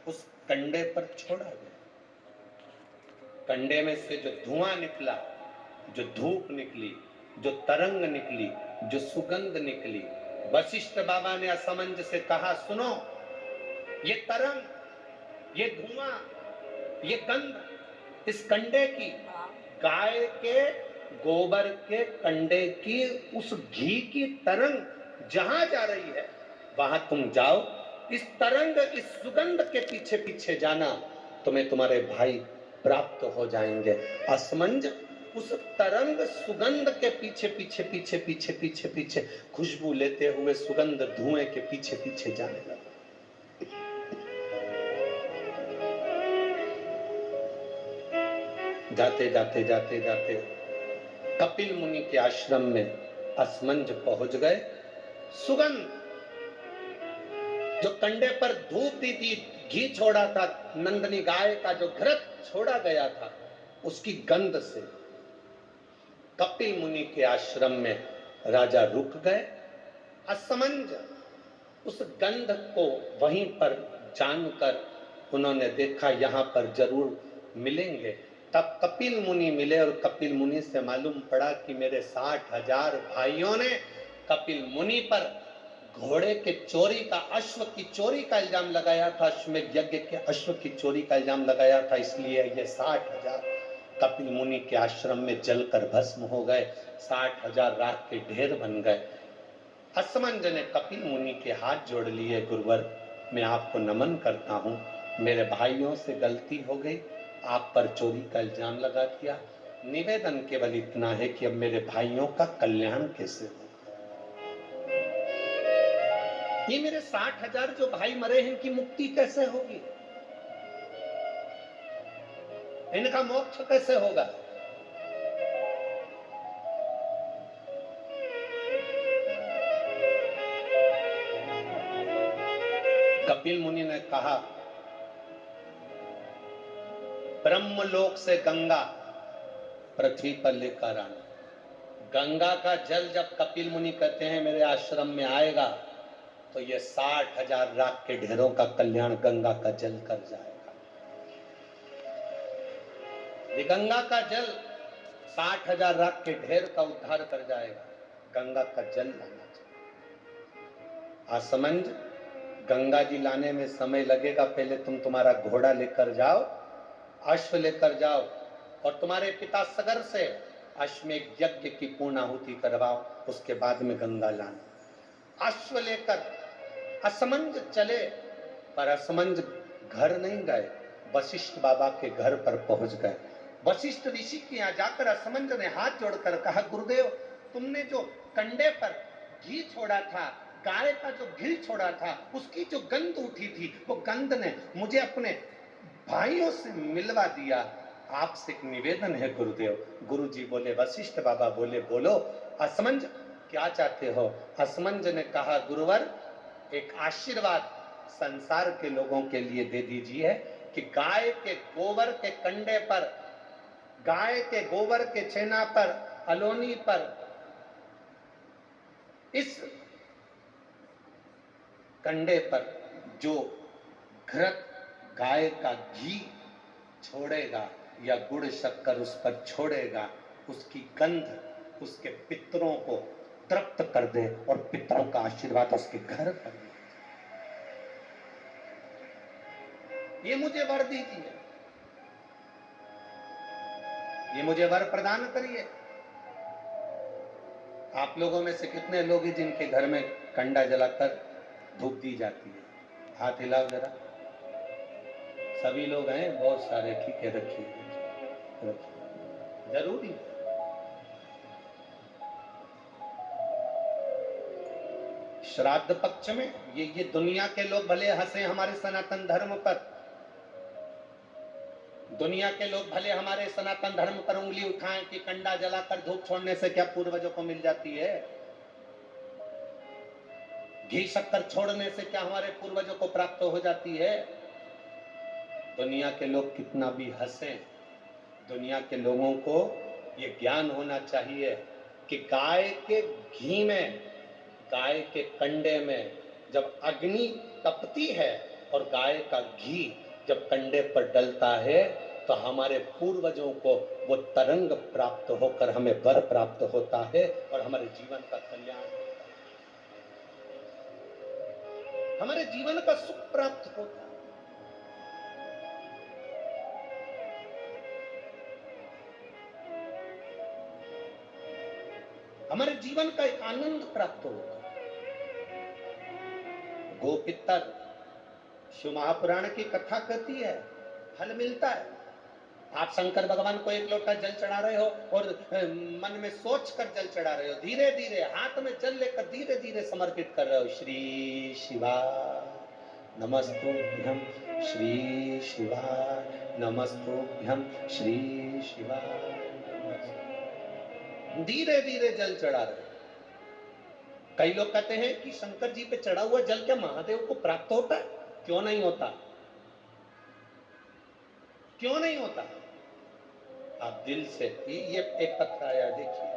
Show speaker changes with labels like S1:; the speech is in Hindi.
S1: उस कंडे पर छोड़ा गया। कंडे में से जो धुआं निकला, जो धूप निकली, जो तरंग निकली, जो सुगंध निकली, वशिष्ठ बाबा ने असमंज से कहा, सुनो, ये तरंग, ये धुआं, ये गंध इस कंडे की, गाय के गोबर के कंडे की उस घी की तरंग जहां जा रही है वहां तुम जाओ, इस तरंग, इस सुगंध के पीछे पीछे जाना, तुम्हें तुम्हारे भाई प्राप्त हो जाएंगे। असमंज उस तरंग सुगंध के पीछे पीछे पीछे पीछे पीछे पीछे खुशबू लेते हुए सुगंध धुएं के पीछे पीछे जाने लगा। जाते जाते जाते जाते कपिल मुनि के आश्रम में असमंज पहुंच गए। सुगंध जो कंडे पर धूप दी थी, घी छोड़ा था, नंदनी गाय का जो घृत छोड़ा गया था, उसकी गंध से कपिल मुनि के आश्रम में राजा रुक गए। असमंज उस गंध को वहीं पर जानकर उन्होंने देखा यहां पर जरूर मिलेंगे। तब कपिल मुनि मिले और कपिल मुनि से मालूम पड़ा कि मेरे 60,000 भाइयों ने कपिल मुनि पर घोड़े के चोरी का, अश्व की चोरी का इल्जाम लगाया था, अश्वमेध यज्ञ के अश्व की चोरी का इल्जाम लगाया था, इसलिए ये 60,000 कपिल मुनि के आश्रम में जलकर भस्म हो गए, 60,000 राख के ढेर बन गए। असमंज ने कपिल मुनि के हाथ जोड़ लिए, गुरुवर मैं आपको नमन करता हूँ, मेरे भाइयों से गलती हो गई, आप पर चोरी का इल्जाम लगा दिया, निवेदन केवल इतना है कि अब मेरे भाइयों का कल्याण कैसे हो। ये मेरे 60,000 जो भाई मरे हैं, इनकी मुक्ति कैसे होगी, इनका मोक्ष कैसे होगा। कपिल मुनि ने कहा, ब्रह्मलोक से गंगा पृथ्वी पर लेकर आना। गंगा का जल जब कपिल मुनि कहते हैं मेरे आश्रम में आएगा, तो ये 60,000 राख के ढेरों का कल्याण गंगा का जल कर जाएगा। ये गंगा का जल 60,000 राख के ढेर का उद्धार कर जाएगा। गंगा का जल लाना चाहिए। असमंज, गंगा जी लाने में समय लगेगा, पहले तुम तुम्हारा घोड़ा लेकर जाओ, अश्व लेकर जाओ और तुम्हारे पिता सगर से अश्वमेध यज्ञ की पूर्णाहुति करवाओ, उसके बाद में गंगा लाना। अश्व लेकर असमंज चले, पर असमंज घर नहीं गए, वशिष्ठ बाबा के घर पर पहुंच गए। वशिष्ठ ऋषि के यहाँ जाकर असमंज ने हाथ जोड़कर कहा, गुरुदेव तुमने जो कंडे पर घी छोड़ा था, गाय का जो घी छोड़ा था, उसकी जो गंध उठी थी, वो गंध ने मुझे अपने भाइयों से मिलवा दिया। आपसे एक निवेदन है गुरुदेव। गुरुजी बोले, वशिष्ठ बाबा बोले, बोलो असमंज क्या चाहते हो। असमंज ने कहा, गुरुवर एक आशीर्वाद संसार के लोगों के लिए दे दीजिए कि गाय के गोबर के कंडे पर, गाय के गोबर के छेना पर, अलोनी पर, इस कंडे पर जो घृत गाय का घी छोड़ेगा या गुड़ शक्कर उस पर छोड़ेगा, उसकी गंध उसके पितरों को तृप्त कर दे और पितरों का आशीर्वाद उसके घर पर दे। ये मुझे वर दीजिए, ये मुझे वर प्रदान करिए। आप लोगों में से कितने लोग हैं जिनके घर में कंडा जलाकर धूप दी जाती है? हाथ हिलाओ जरा। सभी लोग हैं, बहुत सारे, ठीक है, रखिए रखिए, जरूरी। श्राद्ध पक्ष में ये दुनिया के लोग भले हंसे हमारे सनातन धर्म पर, दुनिया के लोग भले हमारे सनातन धर्म पर उंगली उठाएं कि कंडा जलाकर धूप छोड़ने से क्या पूर्वजों को मिल जाती है, घी शक्कर छोड़ने से क्या हमारे पूर्वजों को प्राप्त हो जाती है। दुनिया के लोग कितना भी हंसे, दुनिया के लोगों को ये ज्ञान होना चाहिए कि गाय के घी में, गाय के कंडे में जब अग्नि तपती है और गाय का घी जब कंडे पर डलता है तो हमारे पूर्वजों को वो तरंग प्राप्त होकर हमें वर प्राप्त होता है और हमारे जीवन का कल्याण होता है, हमारे जीवन का सुख प्राप्त होता है, हमारे जीवन का एक आनंद प्राप्त होता है। गोपितर शिव महापुराण की कथा कहती है, फल मिलता है। आप शंकर भगवान को एक लोटा जल चढ़ा रहे हो और मन में सोच कर जल चढ़ा रहे हो, धीरे धीरे हाथ में जल लेकर धीरे धीरे समर्पित कर रहे हो। श्री शिवा नमस्तुभ्यं, श्री शिवा नमस्तुभ्यं, श्री शिवा। धीरे धीरे जल चढ़ा रहे हो। कई लोग कहते हैं कि शंकर जी पे चढ़ा हुआ जल क्या महादेव को प्राप्त होता है? क्यों नहीं होता? क्यों नहीं होता? आप दिल से, ये एक पत्र आया देखिए,